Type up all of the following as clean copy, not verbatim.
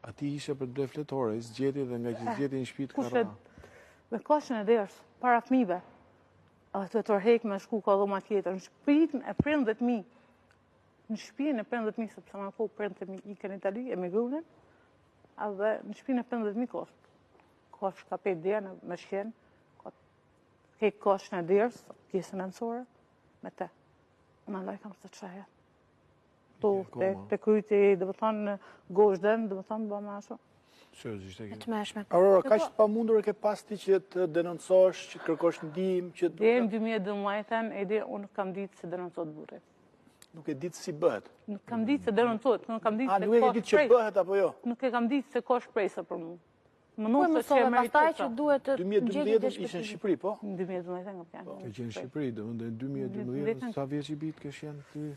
Ati ishe për ble fletore, zgjeti dhe nga që zgjeti në shtëpi ka ra. Me kashën e derës, para fëmijëve. A të tërhek me shku ka dhoma tjetër. Në shtëpinë e prindët mi. Në shtëpinë e prindët mi, sepse ma po prindët mi i kënë Itali, emigrunin. Edhe në shtëpinë e prindët mi kashë ka pet derë me shkenë. Kek kashën e derës, pjesën e mësore, me te. Në ndaj kam të qajet. Të kryti, dhe më thonë, goshdën, dhe më thonë, ba ma asho. Aurora, ka që pa mundur e ke pas ti që të denoncosh, që kërkosh ndihmë, që... Dhe në 2012, edhe unë kam ditë se denoncot burri. Nuk e ditë si bëhet? Nuk kam ditë se denoncot, nuk kam ditë se nuk e ditë që bëhet apo jo? Nuk e kam ditë se ka shpresa për mu. Po më sove pastaj që duhet të 2012 ishe në Shqipëri, po? Në 2012 nga pjanë. Ke qenë në Shqipëri, dhe në 2012, sa vjeç i bitë kesh janë ty?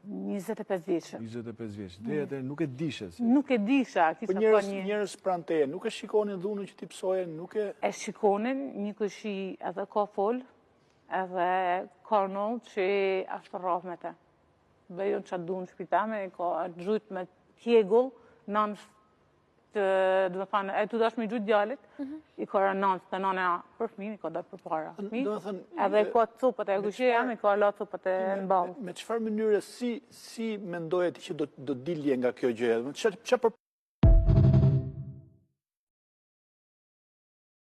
25 vjeqë. 25 vjeqë. Dhe edhe nuk e dishe si? Nuk e disha. Për njërës pranë teje, nuk e shikonin dhunën që ti pësoje, nuk e... E shikonin, një këshi edhe ka fol, edhe ka nëllë që ashtë rraf me te. Bejon që atë dhunë shpitame, ka gjujt me tjegull, nënë dhe me thane, e tu dash me gjujt djallit, i ka nënë të nënë për fëmin, i ka dhe për para fëmin, edhe i ka cupët e gushe jam, i ka la cupët e në balë. Me qëfar mënyre, si mendoje ti që do dilje nga kjo gjë?